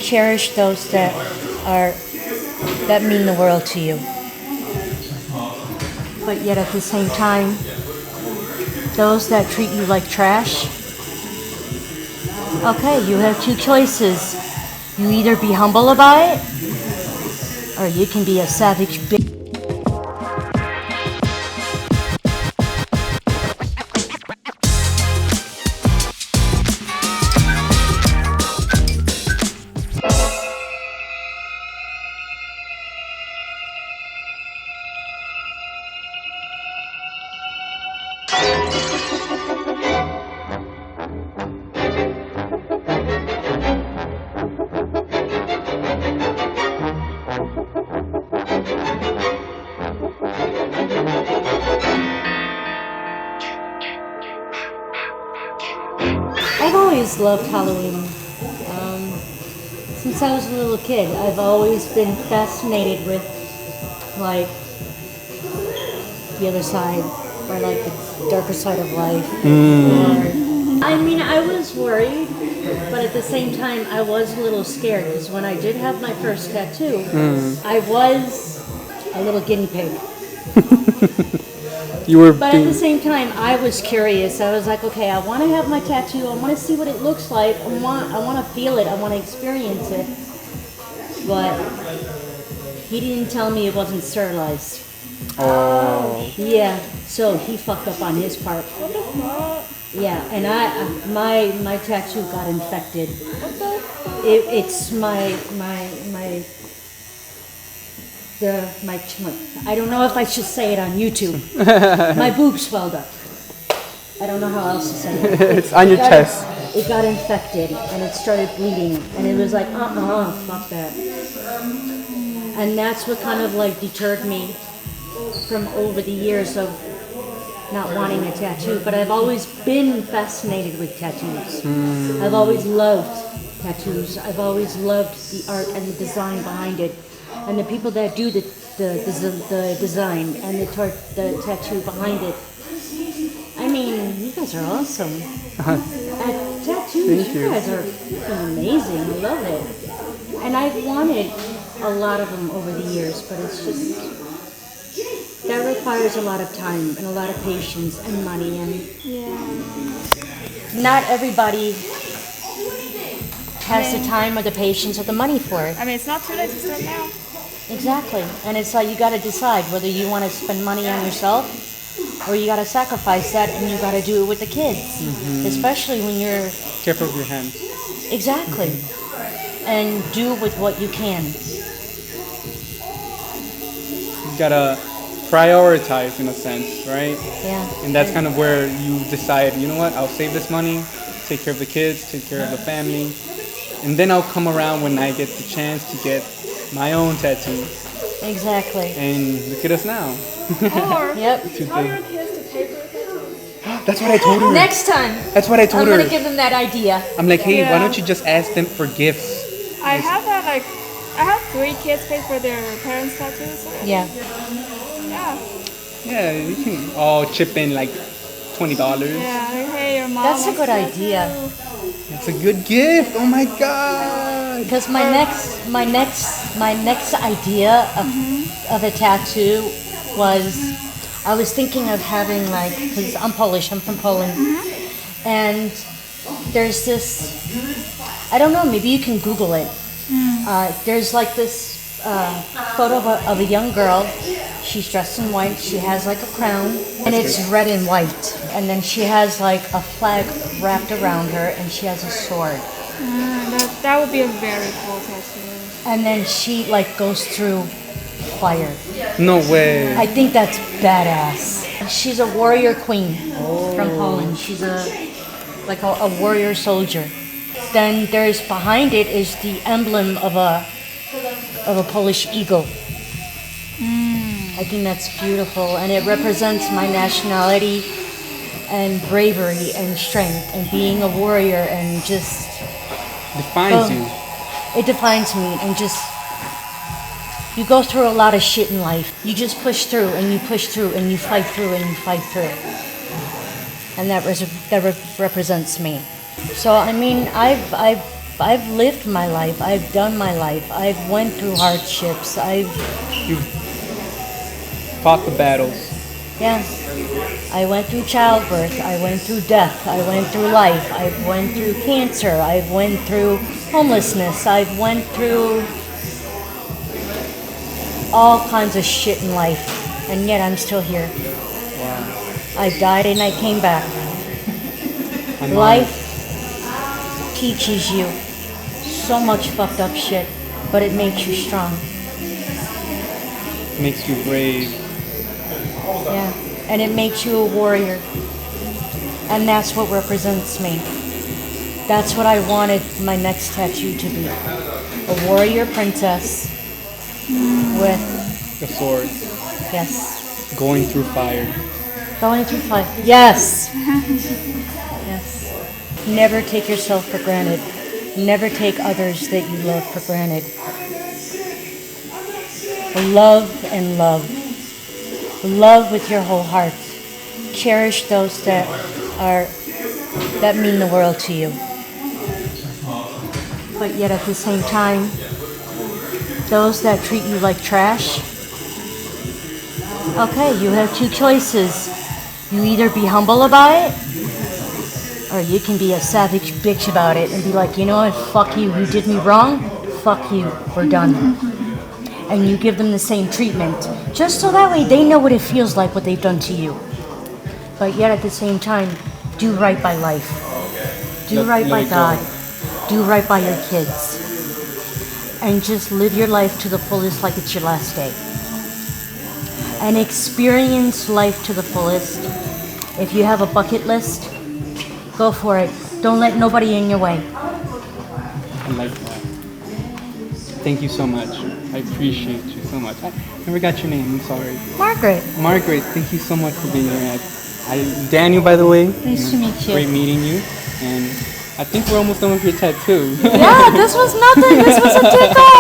cherish those that mean the world to you. But yet at the same time, those that treat you like trash, okay, you have two choices. You either be humble about it, or you can be a savage bitch. I've always loved Halloween. Since I was a little kid, I've always been fascinated with, like, the other side, or like the darker side of life. Or, I mean, I was worried, but at the same time, I was a little scared because when I did have my first tattoo, I was a little guinea pig. But at the same time, I was curious. I was like, okay, I want to have my tattoo. I want to see what it looks like. I want to feel it. I want to experience it. But he didn't tell me it wasn't sterilized. Oh. Yeah, so he fucked up on his part. What the fuck? Yeah, and my tattoo got infected. It's my I don't know if I should say it on YouTube. My boob swelled up. I don't know how else to say it. It's on your chest. It got infected and it started bleeding, and it was like, fuck that. And that's what kind of like deterred me from over the years of not wanting a tattoo. But I've always been fascinated with tattoos. I've always loved tattoos. I've always loved the art and the design behind it. And the people that do the design and the tattoo behind it. I mean, you guys are awesome. At tattoos, Thank you you. guys are freaking amazing. I love it. And I've wanted a lot of them over the years, but it's just, that requires a lot of time and a lot of patience and money. And not everybody has the time or the patience or the money for it. I mean, it's not too late to start now. Exactly. And it's like you got to decide whether you want to spend money on yourself or you got to sacrifice that and you got to do it with the kids. Especially when you're... Careful with your hands. Exactly. And do with what you can. You gotta prioritize in a sense, right? Yeah. And that's kind of where you decide, you know what, I'll save this money, take care of the kids, take care of the family, and then I'll come around when I get the chance to get my own tattoo. Exactly. And look at us now. Or Yep. tell your kids to pay for the tattoo. That's what I told her. Next time, That's what I told I'm her. going to give them that idea. I'm like, hey, why Yeah. don't you just ask them for gifts? I have 3 kids pay for their parents' tattoos. So Yeah. yeah. Yeah, you can all chip in like $20. Yeah. Like, hey, your mom. That's a wants good tattoo. idea. It's a good gift. Oh my God. Because my next idea of a tattoo was, I was thinking of having like, because I'm Polish, I'm from Poland, and there's this, I don't know, maybe you can Google it. There's like this photo of a young girl. She's dressed in white. She has like a crown, and it's red and white. And then she has like a flag wrapped around her, and she has a sword. That would be a very cool tattoo. And then she like goes through fire. No way. I think that's badass. She's a warrior queen from Poland. She's a warrior soldier. Then there's behind it is the emblem of a Polish eagle. I think that's beautiful, and it represents my nationality and bravery and strength and being a warrior, and just Defines you. it defines me. And just, you go through a lot of shit in life. You just push through and you push through and you fight through and you fight through, and that represents me. So I mean, I've life. I've lived my life. I've done my life. I've went through hardships. You've fought the battles. Yes. I went through childbirth. I went through death. I went through life. I went through cancer. I went through homelessness. I went through all kinds of shit in life. And yet I'm still here. Wow. I died and I came back. I'm Life teaches you so much fucked up shit, but it makes you strong. honored. Makes you brave. Yeah. And it makes you a warrior. And that's what represents me. That's what I wanted my next tattoo to be. A warrior princess with, The sword. yes, Going through fire. going through fire. Yes. Yes. Never take yourself for granted. Never take others that you love for granted. Love and love. Love with your whole heart. Cherish those that mean the world to you. But yet at the same time, those that treat you like trash, okay, you have two choices. You either be humble about it, or you can be a savage bitch about it and be like, you know what, fuck you, did me wrong, fuck you, we're done. And you give them the same treatment, just so that way they know what it feels like, what they've done to you. But yet at the same time, do right by life. Do Let- right let by it go. God. Do right by your kids. And just live your life to the fullest like it's your last day. And experience life to the fullest. If you have a bucket list, go for it. Don't let nobody in your way. I like that. Thank you so much. I appreciate you so much. I never got your name. I'm sorry. Margaret, Margaret, thank you so much for being here. Daniel, by the way. Nice to meet you. Great meeting you. And I think we're almost done with your tattoo. yeah, this was nothing. This was a tickle.